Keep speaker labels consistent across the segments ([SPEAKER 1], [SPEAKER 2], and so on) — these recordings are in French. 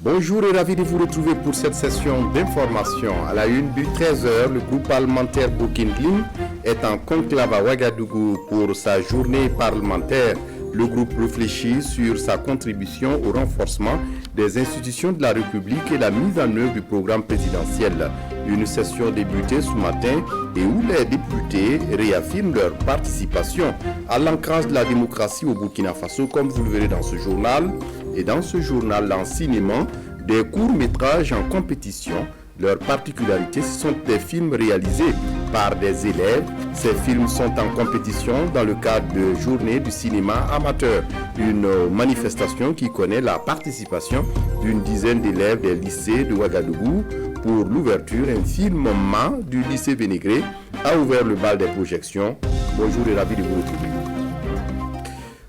[SPEAKER 1] Bonjour et ravi de vous retrouver pour cette session d'information. À la une du 13h, le groupe parlementaire Boukindlim est en conclave à Ouagadougou pour sa journée parlementaire. Le groupe réfléchit sur sa contribution au renforcement des institutions de la République et la mise en œuvre du programme présidentiel. Une session débutée ce matin et où les députés réaffirment leur participation à l'ancrage de la démocratie au Burkina Faso, comme vous le verrez dans ce journal. Et dans ce journal, l'enseignement des courts-métrages en compétition. Leur particularité, ce sont des films réalisés par des élèves. Ces films sont en compétition dans le cadre de Journée du cinéma amateur, une manifestation qui connaît la participation d'une dizaine d'élèves des lycées de Ouagadougou. Pour l'ouverture, un film MA du lycée Vénégré a ouvert le bal des projections. Bonjour et ravi de vous retrouver.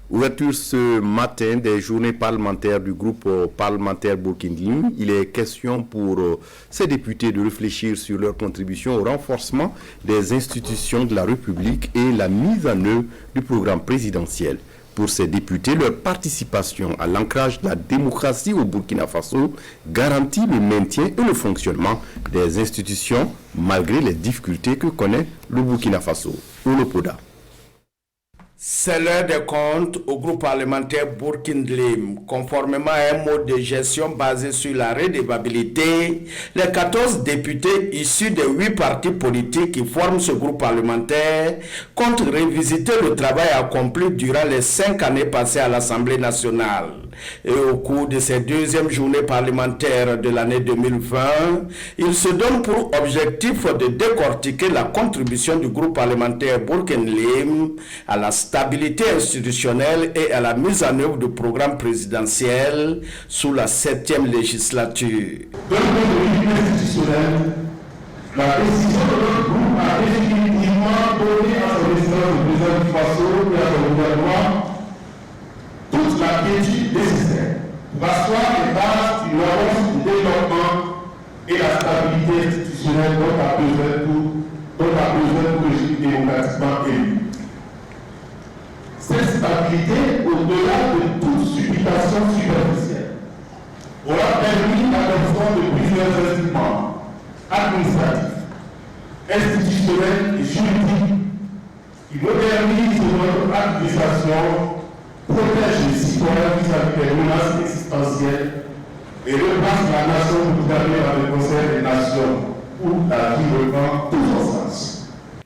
[SPEAKER 1] Ouverture ce matin des journées parlementaires du groupe parlementaire Boukindlim. Il est question pour ces députés de réfléchir sur leur contribution au renforcement des institutions de la République et la mise en œuvre du programme présidentiel. Pour ces députés, leur participation à l'ancrage de la démocratie au Burkina Faso garantit le maintien et le fonctionnement des institutions malgré les difficultés que connaît le Burkina Faso. Olopoda.
[SPEAKER 2] C'est l'heure des comptes au groupe parlementaire Boukindlim. Conformément à un mode de gestion basé sur la redevabilité, les 14 députés issus des 8 partis politiques qui forment ce groupe parlementaire comptent revisiter le travail accompli durant les 5 années passées à l'Assemblée nationale. Et au cours de ces deuxièmes journées parlementaires de l'année 2020, ils se donnent pour objectif de décortiquer la contribution du groupe parlementaire Boukindlim à la stabilité institutionnelle et à la mise en œuvre du programme présidentiel sous la 7e législature.
[SPEAKER 3] D'un point de vue institutionnel, la décision de notre groupe a définitivement donné à son président du Burkina Faso et à son gouvernement toute la quiétude nécessaire pour asseoir les bases d'une avance du développement et la stabilité institutionnelle dont a besoin tout régime démocratiquement élu. Cette stabilité, au-delà de toute supputation superficielle, aura permis l'adoption de plusieurs instruments administratifs, institutionnels et juridiques qui modernisent notre administration, protègent les citoyens vis-à-vis des menaces existentielles et repassent la nation gouvernée par le Conseil des Nations où la vie reprend tout son sens.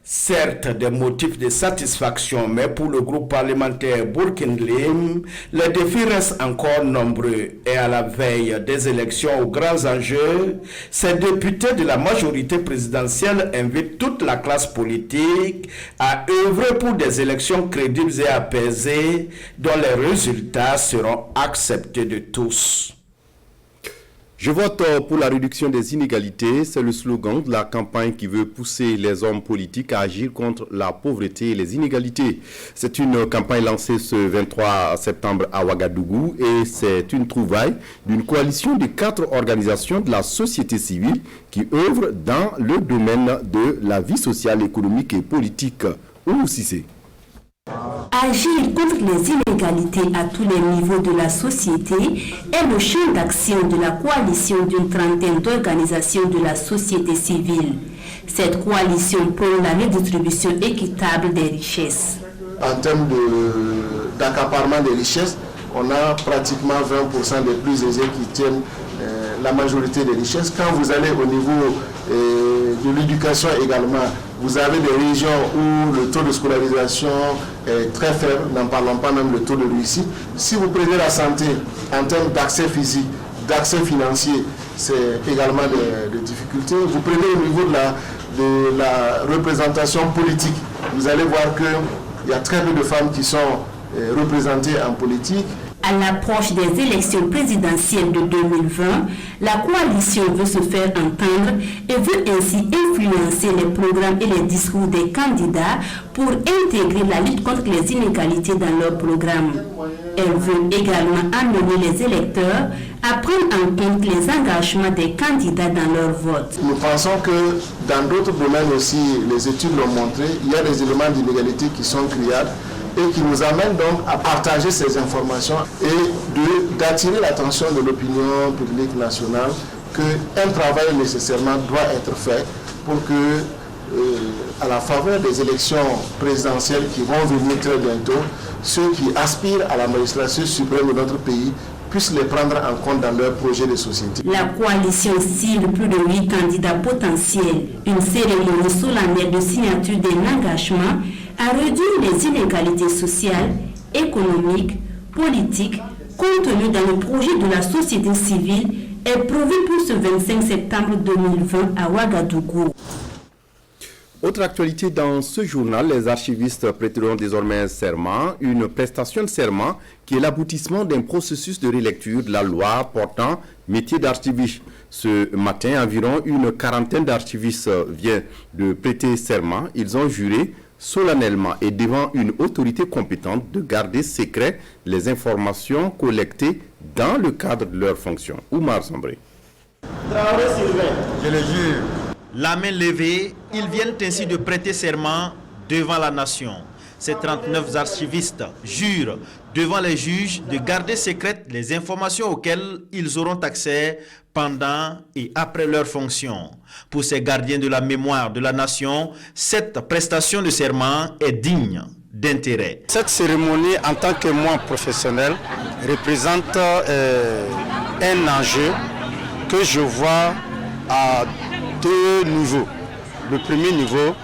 [SPEAKER 2] Certes, des motifs de satisfaction, mais pour le groupe parlementaire Boukindlim, les défis restent encore nombreux. Et à la veille des élections aux grands enjeux, ces députés de la majorité présidentielle invitent toute la classe politique à œuvrer pour des élections crédibles et apaisées, dont les résultats seront acceptés de tous.
[SPEAKER 1] Je vote pour la réduction des inégalités. C'est le slogan de la campagne qui veut pousser les hommes politiques à agir contre la pauvreté et les inégalités. C'est une campagne lancée ce 23 septembre à Ouagadougou et c'est une trouvaille d'une coalition de 4 organisations de la société civile qui œuvrent dans le domaine de la vie sociale, économique et politique. Oumou Cissé.
[SPEAKER 4] Agir contre les inégalités à tous les niveaux de la société est le champ d'action de la coalition d'une trentaine d'organisations de la société civile. Cette coalition prône la redistribution équitable des richesses.
[SPEAKER 5] En termes d'accaparement des richesses, on a pratiquement 20% des plus aisés qui tiennent la majorité des richesses. Quand vous allez au niveau de l'éducation également, vous avez des régions où le taux de scolarisation est très faible, n'en parlons pas même le taux de réussite. Si vous prenez la santé en termes d'accès physique, d'accès financier, c'est également des difficultés. Vous prenez au niveau de la représentation politique, vous allez voir qu'il y a très peu de femmes qui sont représentées en politique.
[SPEAKER 4] À l'approche des élections présidentielles de 2020, la coalition veut se faire entendre et veut ainsi influencer les programmes et les discours des candidats pour intégrer la lutte contre les inégalités dans leur programme. Elle veut également amener les électeurs à prendre en compte les engagements des candidats dans leur vote.
[SPEAKER 5] Nous pensons que dans d'autres domaines aussi, les études l'ont montré, il y a des éléments d'inégalité qui sont criards et qui nous amène donc à partager ces informations et d'attirer l'attention de l'opinion publique nationale qu'un travail nécessairement doit être fait pour que, à la faveur des élections présidentielles qui vont venir très bientôt, ceux qui aspirent à la magistrature suprême de notre pays puissent les prendre en compte dans leur projet de société.
[SPEAKER 4] La coalition cible plus de 8 candidats potentiels. Une cérémonie solennelle de signature d'un engagement à réduire les inégalités sociales, économiques, politiques, contenues dans le projet de la société civile est prévue pour ce 25 septembre 2020 à Ouagadougou.
[SPEAKER 1] Autre actualité dans ce journal, les archivistes prêteront désormais serment, une prestation de serment qui est l'aboutissement d'un processus de relecture de la loi portant métier d'archiviste. Ce matin, environ une quarantaine d'archivistes viennent de prêter serment. Ils ont juré solennellement et devant une autorité compétente de garder secret les informations collectées dans le cadre de leurs fonctions. Oumar Sambré.
[SPEAKER 6] Je le jure.
[SPEAKER 7] La main levée, ils viennent ainsi de prêter serment devant la nation. Ces 39 archivistes jurent devant les juges de garder secrètes les informations auxquelles ils auront accès pendant et après leur fonction. Pour ces gardiens de la mémoire de la nation, cette prestation de serment est digne d'intérêt.
[SPEAKER 6] Cette cérémonie, en tant que moi professionnel, représente un enjeu que je vois à 2 niveaux. Le premier niveau,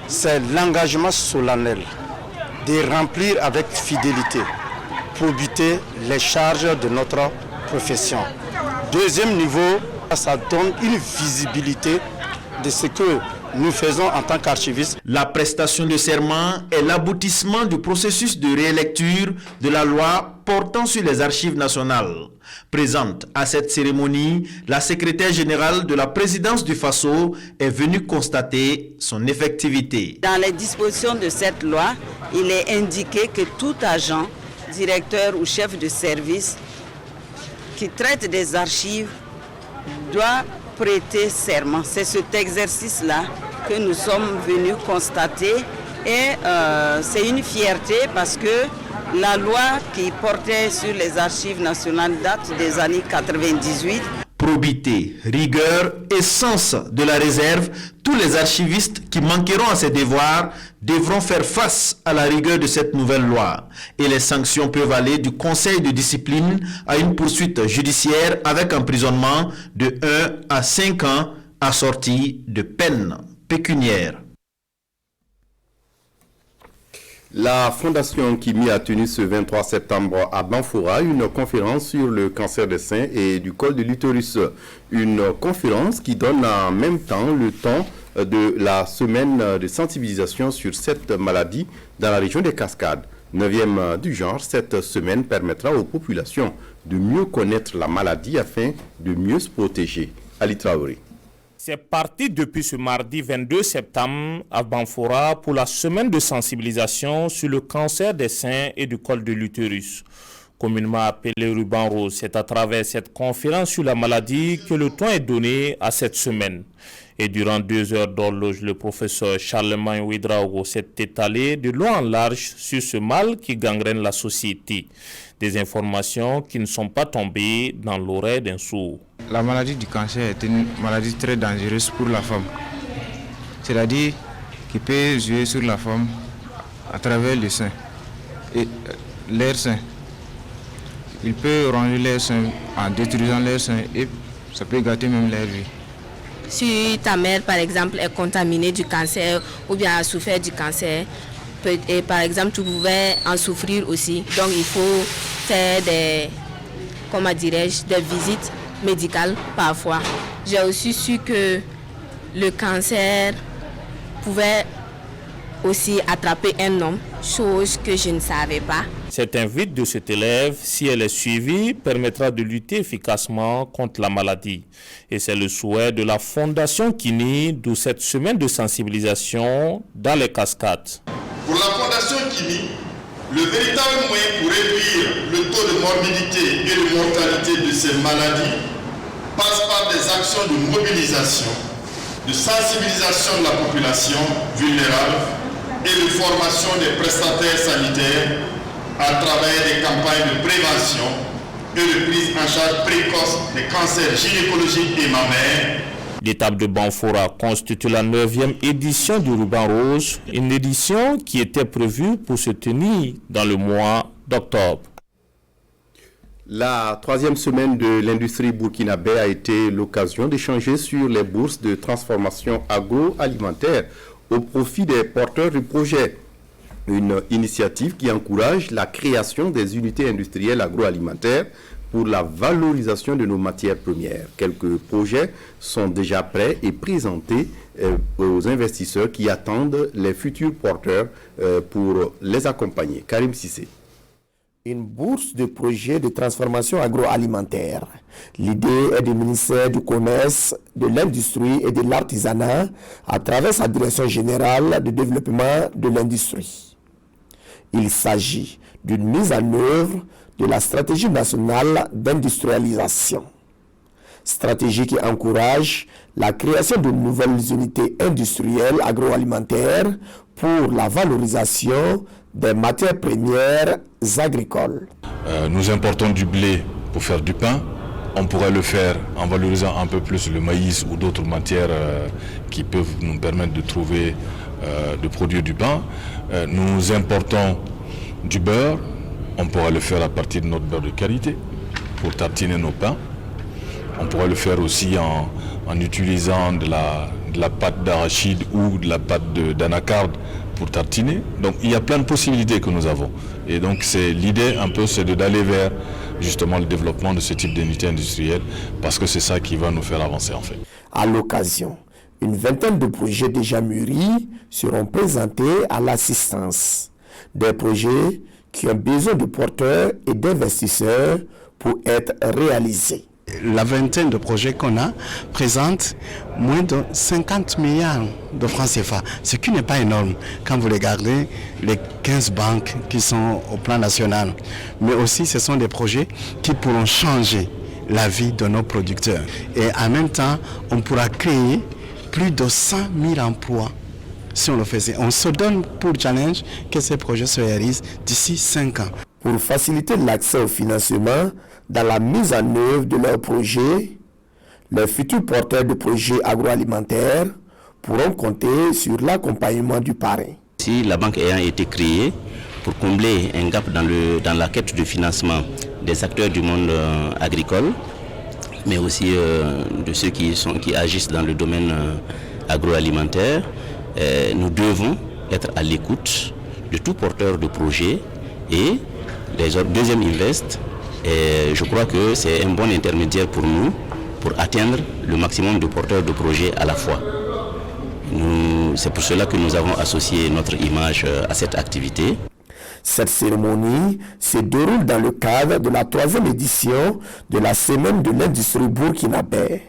[SPEAKER 6] c'est l'engagement solennel de remplir avec fidélité, probité les charges de notre profession. Deuxième niveau, ça donne une visibilité de ce que nous faisons en tant qu'archivistes.
[SPEAKER 7] La prestation de serment est l'aboutissement du processus de rélecture de la loi portant sur les archives nationales. Présente à cette cérémonie, la secrétaire générale de la présidence du FASO est venue constater son effectivité.
[SPEAKER 8] Dans les dispositions de cette loi, il est indiqué que tout agent, directeur ou chef de service qui traite des archives doit prêter serment. C'est cet exercice-là que nous sommes venus constater et c'est une fierté parce que la loi qui portait sur les archives nationales date des années 98.
[SPEAKER 7] Probité, rigueur et sens de la réserve, tous les archivistes qui manqueront à ces devoirs devront faire face à la rigueur de cette nouvelle loi. Et les sanctions peuvent aller du conseil de discipline à une poursuite judiciaire avec emprisonnement de 1 à 5 ans assorti de peines pécuniaires.
[SPEAKER 1] La Fondation Kimi a tenu ce 23 septembre à Banfoura une conférence sur le cancer des seins et du col de l'utérus. Une conférence qui donne en même temps le temps de la semaine de sensibilisation sur cette maladie dans la région des Cascades. 9e du genre, cette semaine permettra aux populations de mieux connaître la maladie afin de mieux se protéger. Ali Traoré.
[SPEAKER 9] C'est parti depuis ce mardi 22 septembre à Banfoura pour la semaine de sensibilisation sur le cancer des seins et du col de l'utérus. Communément appelé ruban rose, c'est à travers cette conférence sur la maladie que le temps est donné à cette semaine. Et durant 2 heures d'horloge, le professeur Charlemagne Ouedraogo s'est étalé de long en large sur ce mal qui gangrène la société. Des informations qui ne sont pas tombées dans l'oreille d'un sourd.
[SPEAKER 10] La maladie du cancer est une maladie très dangereuse pour la femme. C'est-à-dire qui peut jouer sur la femme à travers le sein et l'air sein. Il peut ranger l'air sein en détruisant l'air sein et ça peut gâter même leur vie.
[SPEAKER 11] Si ta mère, par exemple, est contaminée du cancer ou bien a souffert du cancer, et par exemple, tu pouvais en souffrir aussi. Donc, il faut faire des visites médicales parfois. J'ai aussi su que le cancer pouvait aussi attraper un homme, chose que je ne savais pas.
[SPEAKER 9] Cette invite de cet élève, si elle est suivie, permettra de lutter efficacement contre la maladie. Et c'est le souhait de la Fondation Kini, d'où cette semaine de sensibilisation dans les Cascades.
[SPEAKER 3] Pour la Fondation Kimi, le véritable moyen pour réduire le taux de morbidité et de mortalité de ces maladies passe par des actions de mobilisation, de sensibilisation de la population vulnérable
[SPEAKER 12] et de formation des prestataires sanitaires à travers des campagnes de prévention et de prise en charge précoce des cancers gynécologiques et mammaires.
[SPEAKER 9] L'étape de Banfora constitue la 9e édition du Ruban Rose, une édition qui était prévue pour se tenir dans le mois d'octobre.
[SPEAKER 1] La 3e semaine de l'industrie burkinabé a été l'occasion d'échanger sur les bourses de transformation agroalimentaire au profit des porteurs de projets. Une initiative qui encourage la création des unités industrielles agroalimentaires pour la valorisation de nos matières premières. Quelques projets sont déjà prêts et présentés aux investisseurs qui attendent les futurs porteurs pour les accompagner. Karim Sissé.
[SPEAKER 13] Une bourse de projet de transformation agroalimentaire. L'idée est du ministère du Commerce, de l'Industrie et de l'Artisanat à travers sa direction générale de développement de l'industrie. Il s'agit d'une mise en œuvre de la stratégie nationale d'industrialisation. Stratégie qui encourage la création de nouvelles unités industrielles agroalimentaires pour la valorisation des matières premières agricoles.
[SPEAKER 14] Nous importons du blé pour faire du pain. On pourrait le faire en valorisant un peu plus le maïs ou d'autres matières qui peuvent nous permettre de trouver, de produire du pain. Nous importons du beurre. On pourrait le faire à partir de notre beurre de qualité pour tartiner nos pains. On pourrait le faire aussi en utilisant de la pâte d'arachide ou de la pâte d'anacarde pour tartiner. Donc il y a plein de possibilités que nous avons. Et donc l'idée un peu, c'est d'aller vers justement le développement de ce type d'unité industrielle parce que c'est ça qui va nous faire avancer en fait.
[SPEAKER 13] À l'occasion, une vingtaine de projets déjà mûris seront présentés à l'assistance. Des projets qui ont besoin de porteurs et d'investisseurs pour être réalisés.
[SPEAKER 15] La vingtaine de projets qu'on a présente moins de 50 milliards de francs CFA, ce qui n'est pas énorme quand vous regardez les 15 banques qui sont au plan national. Mais aussi, ce sont des projets qui pourront changer la vie de nos producteurs. Et en même temps, on pourra créer plus de 100 000 emplois si on le faisait. On se donne pour challenge que ces projets se réalisent d'ici 5 ans.
[SPEAKER 13] Pour faciliter l'accès au financement dans la mise en œuvre de leurs projets, les futurs porteurs de projets agroalimentaires pourront compter sur l'accompagnement du parrain.
[SPEAKER 16] Si la banque ayant été créée pour combler un gap dans la quête de financement des acteurs du monde agricole, mais aussi de ceux qui agissent dans le domaine agroalimentaire, nous devons être à l'écoute de tout porteur de projet et les autres, Deuxième Invest, et je crois que c'est un bon intermédiaire pour nous pour atteindre le maximum de porteurs de projets à la fois. C'est pour cela que nous avons associé notre image à cette activité.
[SPEAKER 13] Cette cérémonie se déroule dans le cadre de la 3e édition de la Semaine de l'industrie burkinabé.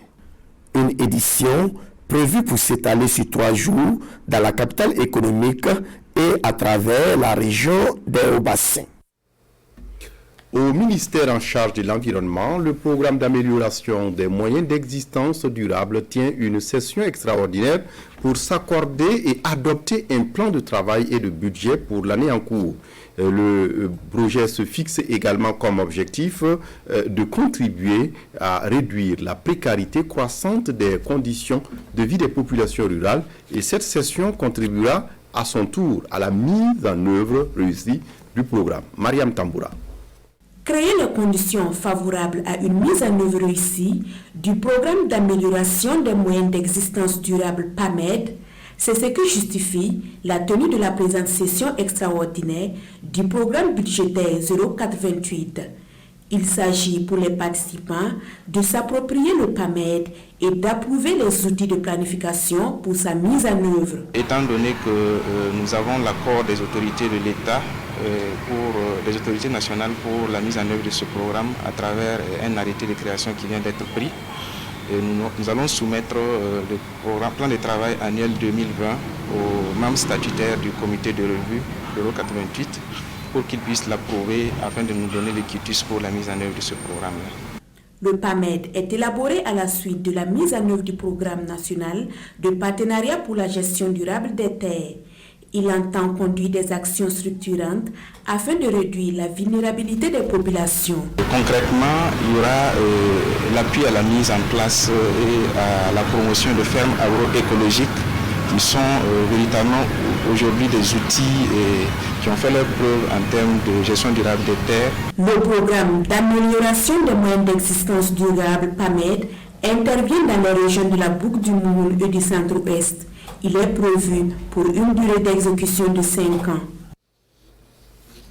[SPEAKER 13] Une édition prévue pour s'étaler sur 3 jours dans la capitale économique et à travers la région des Hauts-Bassins.
[SPEAKER 1] Au ministère en charge de l'environnement, le programme d'amélioration des moyens d'existence durable tient une session extraordinaire pour s'accorder et adopter un plan de travail et de budget pour l'année en cours. Le projet se fixe également comme objectif de contribuer à réduire la précarité croissante des conditions de vie des populations rurales et cette session contribuera à son tour à la mise en œuvre réussie du programme. Mariam Tamboura.
[SPEAKER 4] Créer les conditions favorables à une mise en œuvre réussie du programme d'amélioration des moyens d'existence durable PAMED, c'est ce que justifie la tenue de la présente session extraordinaire du programme budgétaire 0428. Il s'agit pour les participants de s'approprier le PAMED et d'approuver les outils de planification pour sa mise en œuvre.
[SPEAKER 10] Étant donné que nous avons l'accord des autorités de l'État, les autorités nationales pour la mise en œuvre de ce programme à travers un arrêté de création qui vient d'être pris, et nous allons soumettre le plan de travail annuel 2020 aux membres statutaires du comité de revue 088 pour qu'ils puissent l'approuver afin de nous donner le quitus pour la mise en œuvre de ce programme-là.
[SPEAKER 4] Le PAMED est élaboré à la suite de la mise en œuvre du programme national de partenariat pour la gestion durable des terres. Il entend conduire des actions structurantes afin de réduire la vulnérabilité des populations.
[SPEAKER 17] Concrètement, il y aura l'appui à la mise en place et à la promotion de fermes agroécologiques qui sont véritablement aujourd'hui des outils qui ont fait leur preuve en termes de gestion durable des terres.
[SPEAKER 4] Le programme d'amélioration des moyens d'existence durable PAMED intervient dans les régions de la Boucle du Moumoun et du Centre-Ouest. Il est prévu pour une durée d'exécution de 5 ans.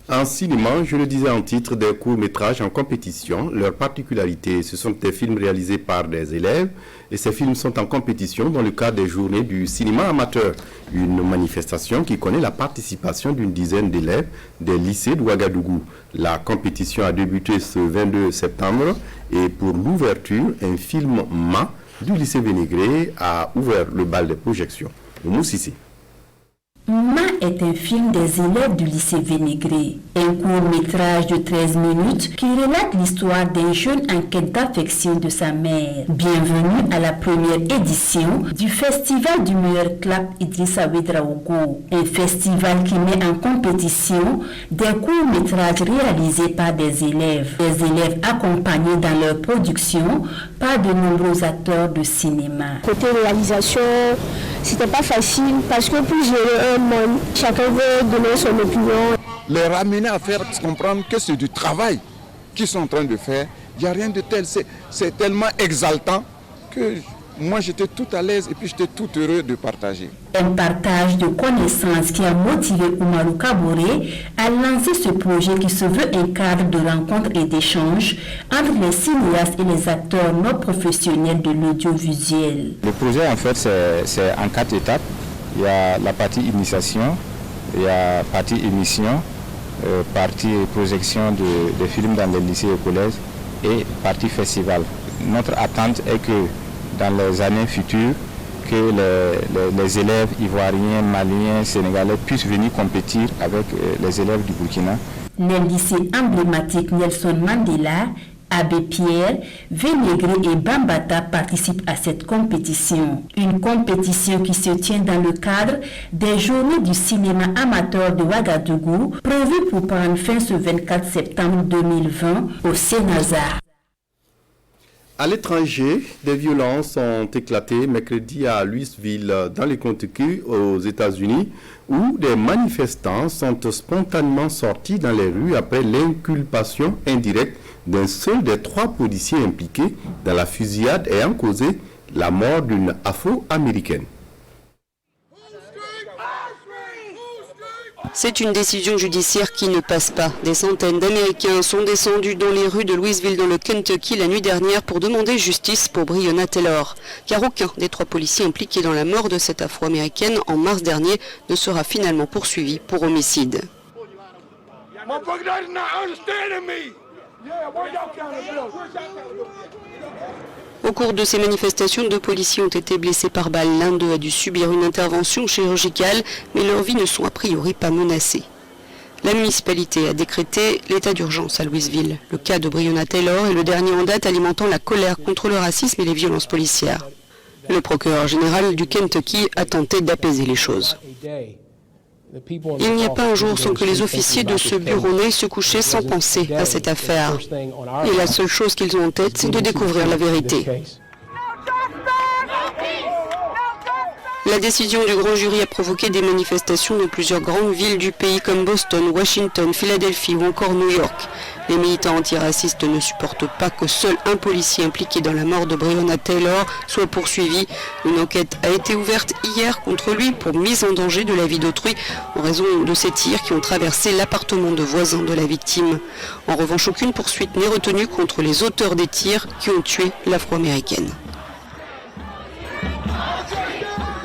[SPEAKER 1] En cinéma, je le disais en titre, des courts-métrages en compétition. Leur particularité, ce sont des films réalisés par des élèves et ces films sont en compétition dans le cadre des journées du cinéma amateur. Une manifestation qui connaît la participation d'une dizaine d'élèves des lycées de Ouagadougou. La compétition a débuté ce 22 septembre et pour l'ouverture, un film MA du lycée Vénégré a ouvert le bal des projections. Moussissi.
[SPEAKER 4] Ma est un film des élèves du lycée Vénégré, un court-métrage de 13 minutes qui relate l'histoire d'un jeune en quête d'affection de sa mère. Bienvenue à la première édition du Festival du meilleur clap Idrissa Ouedraogo, un festival qui met en compétition des courts-métrages réalisés par des élèves accompagnés dans leur production par de nombreux acteurs de cinéma.
[SPEAKER 18] Côté réalisation, c'était pas facile parce que pour gérer un monde, chacun veut donner son opinion.
[SPEAKER 19] Les ramener à faire comprendre que c'est du travail qu'ils sont en train de faire. Il n'y a rien de tel, c'est tellement exaltant que moi j'étais tout à l'aise et puis j'étais tout heureux de partager.
[SPEAKER 4] Un partage de connaissances qui a motivé Oumarou Kaboré à lancer ce projet qui se veut un cadre de rencontre et d'échange entre les cinéastes et les acteurs non professionnels de l'audiovisuel.
[SPEAKER 17] Le projet en fait c'est en 4 étapes. Il y a la partie initiation, il y a la partie émission, partie projection de films dans les lycées et collèges et partie festival. Notre attente est que dans les années futures, que les élèves ivoiriens, maliens, sénégalais puissent venir compétir avec les élèves du Burkina.
[SPEAKER 4] Les lycées emblématiques Nelson Mandela, Abbé Pierre, Vénégré et Bambata participent à cette compétition. Une compétition qui se tient dans le cadre des journées du cinéma amateur de Ouagadougou, prévues pour prendre fin ce 24 septembre 2020 au Sénazar.
[SPEAKER 1] À l'étranger, des violences ont éclaté mercredi à Louisville, dans les Kentucky, aux États-Unis, où des manifestants sont spontanément sortis dans les rues après l'inculpation indirecte d'un seul des 3 policiers impliqués dans la fusillade ayant causé la mort d'une Afro-américaine.
[SPEAKER 20] C'est une décision judiciaire qui ne passe pas. Des centaines d'Américains sont descendus dans les rues de Louisville dans le Kentucky la nuit dernière pour demander justice pour Breonna Taylor. Car aucun des 3 policiers impliqués dans la mort de cette Afro-américaine en mars dernier ne sera finalement poursuivi pour homicide. Au cours de ces manifestations, 2 policiers ont été blessés par balle. L'un d'eux a dû subir une intervention chirurgicale, mais leurs vies ne sont a priori pas menacées. La municipalité a décrété l'état d'urgence à Louisville. Le cas de Breonna Taylor est le dernier en date alimentant la colère contre le racisme et les violences policières. Le procureur général du Kentucky a tenté d'apaiser les choses. Il n'y a pas un jour sans que les officiers de ce bureau n'aillent se coucher sans penser à cette affaire. Et la seule chose qu'ils ont en tête, c'est de découvrir la vérité. La décision du grand jury a provoqué des manifestations dans plusieurs grandes villes du pays comme Boston, Washington, Philadelphie ou encore New York. Les militants antiracistes ne supportent pas que seul un policier impliqué dans la mort de Breonna Taylor soit poursuivi. Une enquête a été ouverte hier contre lui pour mise en danger de la vie d'autrui en raison de ces tirs qui ont traversé l'appartement de voisins de la victime. En revanche, aucune poursuite n'est retenue contre les auteurs des tirs qui ont tué l'Afro-américaine.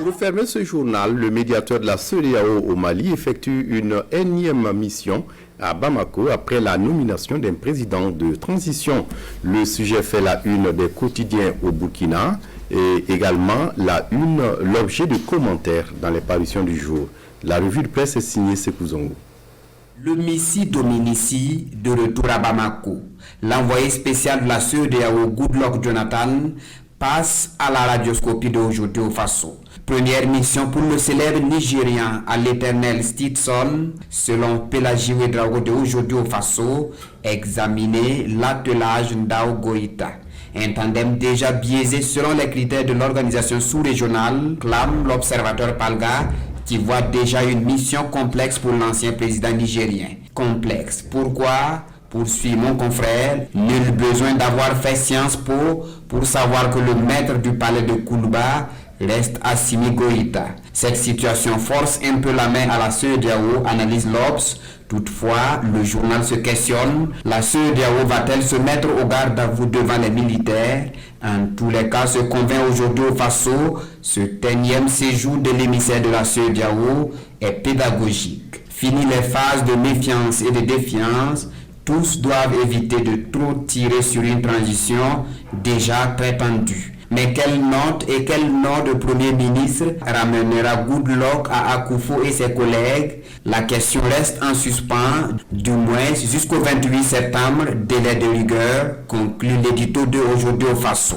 [SPEAKER 1] Pour fermer ce journal, le médiateur de la CEDEAO au Mali effectue une énième mission à Bamako après la nomination d'un président de transition. Le sujet fait la une des quotidiens au Burkina et également l'objet de commentaires dans les parutions du jour. La revue de presse est signée Sekou Zongo.
[SPEAKER 2] Le Missi Dominici de retour à Bamako. L'envoyé spécial de la CEDEAO, Goodluck Jonathan, passe à la radioscopie d'aujourd'hui au Faso.
[SPEAKER 21] Première mission pour le célèbre Nigérian à l'éternel Stetson, selon Pelagi Ouedraogo de aujourd'hui au Faso, examiner l'attelage Ndao Goïta. Un tandem déjà biaisé selon les critères de l'organisation sous-régionale, clame l'observateur Palga, qui voit déjà une mission complexe pour l'ancien président nigérien. Complexe. Pourquoi ? Poursuit mon confrère, nul besoin d'avoir fait Sciences Po pour savoir que le maître du palais de Koulouba reste Assimi Goïta. Cette situation force un peu la main à la CEDEAO, analyse l'Obs. Toutefois, le journal se questionne, la CEDEAO va-t-elle se mettre au garde à vous devant les militaires? En tous les cas, se convainc aujourd'hui au Faso, ce énième séjour de l'émissaire de la CEDEAO est pédagogique. Fini les phases de méfiance et de défiance, tous doivent éviter de trop tirer sur une transition déjà très tendue. Mais quelle note et quel nom de Premier ministre ramènera Goodluck à Akufo et ses collègues? La question reste en suspens, du moins jusqu'au 28 septembre, délai de rigueur, conclut l'édito de aujourd'hui au Faso.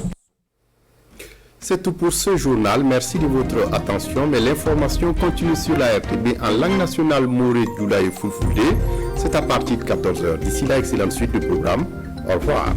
[SPEAKER 1] C'est tout pour ce journal. Merci de votre attention. Mais l'information continue sur la RTB en langue nationale Mouré, Doula et Fulfulde. C'est à partir de 14h. D'ici là, excellente suite du programme. Au revoir.